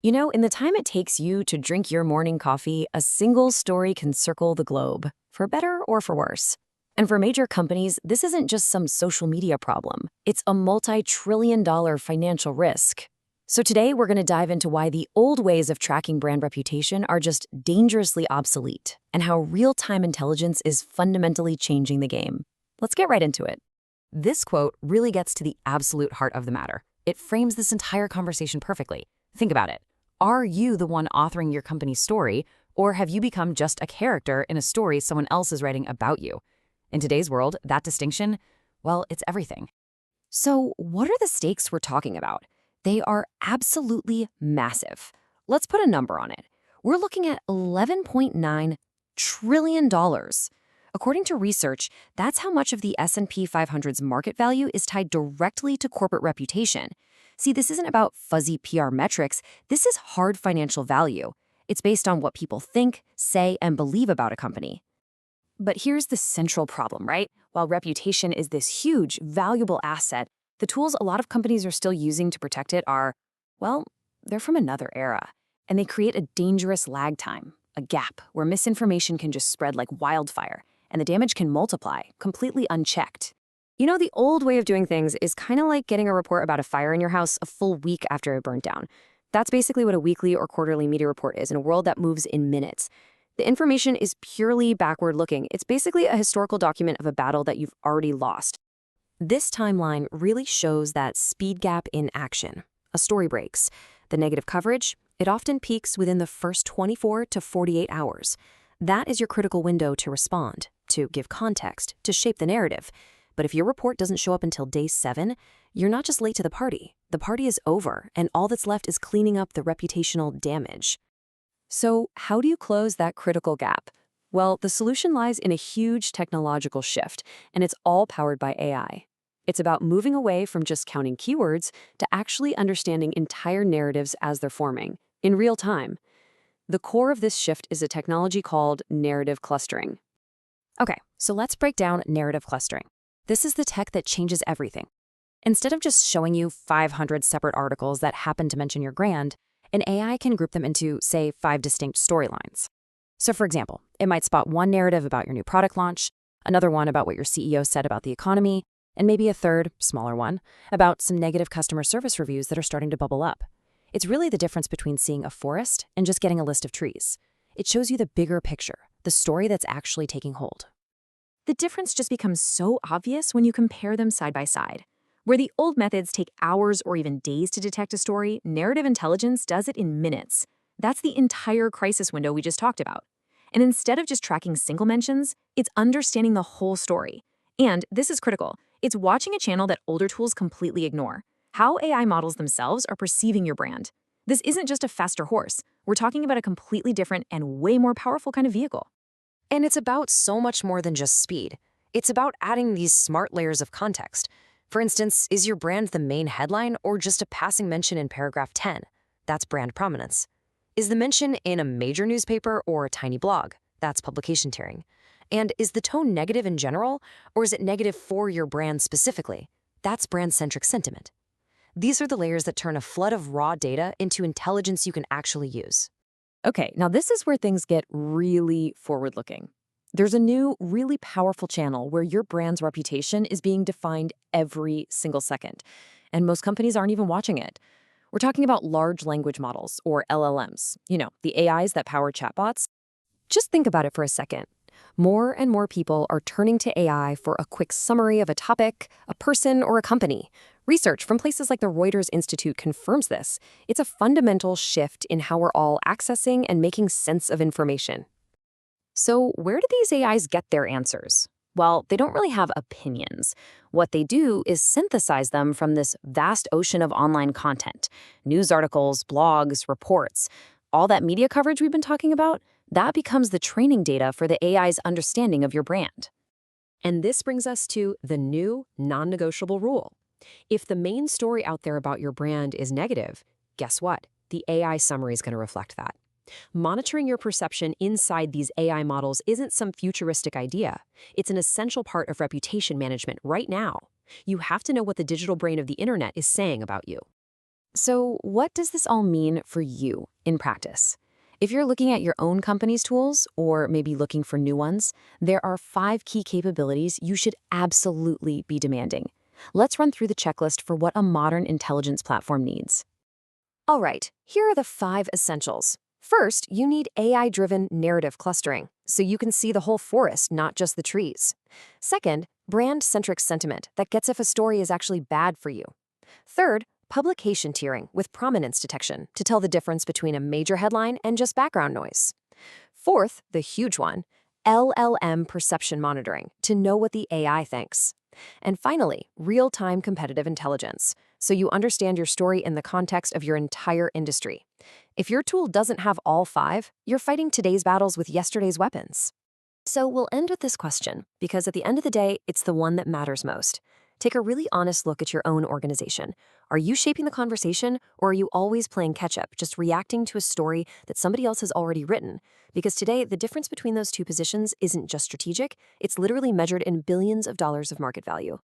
You know, in the time it takes you to drink your morning coffee, a single story can circle the globe, for better or for worse. And for major companies, this isn't just some social media problem. It's a multi-trillion-dollar financial risk. So today, we're going to dive into why the old ways of tracking brand reputation are just dangerously obsolete, and how real-time intelligence is fundamentally changing the game. Let's get right into it. This quote really gets to the absolute heart of the matter. It frames this entire conversation perfectly. Think about it. Are you the one authoring your company's story, or have you become just a character in a story someone else is writing about you? In today's world, that distinction, well, it's everything. So, what are the stakes we're talking about? They are absolutely massive. Let's put a number on it. We're looking at $11.9 trillion. According to research, that's how much of the S&P 500's market value is tied directly to corporate reputation. See, this isn't about fuzzy PR metrics. This is hard financial value. It's based on what people think, say, and believe about a company. But here's the central problem, right? While reputation is this huge, valuable asset, the tools a lot of companies are still using to protect it are, well, they're from another era. And they create a dangerous lag time, a gap where misinformation can just spread like wildfire, and the damage can multiply, completely unchecked. You know, the old way of doing things is kind of like getting a report about a fire in your house a full week after it burned down. That's basically what a weekly or quarterly media report is in a world that moves in minutes. The information is purely backward-looking. It's basically a historical document of a battle that you've already lost. This timeline really shows that speed gap in action. A story breaks. The negative coverage, it often peaks within the first 24 to 48 hours. That is your critical window to respond, to give context, to shape the narrative. But if your report doesn't show up until day 7, you're not just late to the party. The party is over, and all that's left is cleaning up the reputational damage. So how do you close that critical gap? Well, the solution lies in a huge technological shift, and it's all powered by AI. It's about moving away from just counting keywords to actually understanding entire narratives as they're forming, in real time. The core of this shift is a technology called narrative clustering. Okay, so let's break down narrative clustering. This is the tech that changes everything. Instead of just showing you 500 separate articles that happen to mention your brand, an AI can group them into, say, 5 distinct storylines. So for example, it might spot one narrative about your new product launch, another one about what your CEO said about the economy, and maybe a third, smaller one, about some negative customer service reviews that are starting to bubble up. It's really the difference between seeing a forest and just getting a list of trees. It shows you the bigger picture, the story that's actually taking hold. The difference just becomes so obvious when you compare them side by side. Where the old methods take hours or even days to detect a story, narrative intelligence does it in minutes. That's the entire crisis window we just talked about. And instead of just tracking single mentions, it's understanding the whole story. And this is critical. It's watching a channel that older tools completely ignore. How AI models themselves are perceiving your brand. This isn't just a faster horse. We're talking about a completely different and way more powerful kind of vehicle. And it's about so much more than just speed. It's about adding these smart layers of context. For instance, is your brand the main headline or just a passing mention in paragraph 10? That's brand prominence. Is the mention in a major newspaper or a tiny blog? That's publication tiering. And is the tone negative in general, or is it negative for your brand specifically? That's brand-centric sentiment. These are the layers that turn a flood of raw data into intelligence you can actually use. Okay, now this is where things get really forward-looking. There's a new, really powerful channel where your brand's reputation is being defined every single second, and most companies aren't even watching it. We're talking about large language models, or LLMs, the AIs that power chatbots. Just think about it for a second. More and more people are turning to AI for a quick summary of a topic, a person, or a company. Research from places like the Reuters Institute confirms this. It's a fundamental shift in how we're all accessing and making sense of information. So where do these AIs get their answers? Well, they don't really have opinions. What they do is synthesize them from this vast ocean of online content. News articles, blogs, reports. All that media coverage we've been talking about, that becomes the training data for the AI's understanding of your brand. And this brings us to the new non-negotiable rule. If the main story out there about your brand is negative, guess what? The AI summary is going to reflect that. Monitoring your perception inside these AI models isn't some futuristic idea. It's an essential part of reputation management right now. You have to know what the digital brain of the internet is saying about you. So, what does this all mean for you in practice? If you're looking at your own company's tools, or maybe looking for new ones, there are 5 key capabilities you should absolutely be demanding. Let's run through the checklist for what a modern intelligence platform needs. All right, here are the 5 essentials. First, you need AI-driven narrative clustering, so you can see the whole forest, not just the trees. Second, brand-centric sentiment that gets if a story is actually bad for you. Third, publication tiering with prominence detection to tell the difference between a major headline and just background noise. Fourth, the huge one, LLM perception monitoring to know what the AI thinks. And finally, real-time competitive intelligence, so you understand your story in the context of your entire industry. If your tool doesn't have all 5, you're fighting today's battles with yesterday's weapons. So we'll end with this question, because at the end of the day, it's the one that matters most. Take a really honest look at your own organization. Are you shaping the conversation, or are you always playing catch-up, just reacting to a story that somebody else has already written? Because today, the difference between those two positions isn't just strategic, it's literally measured in billions of dollars of market value.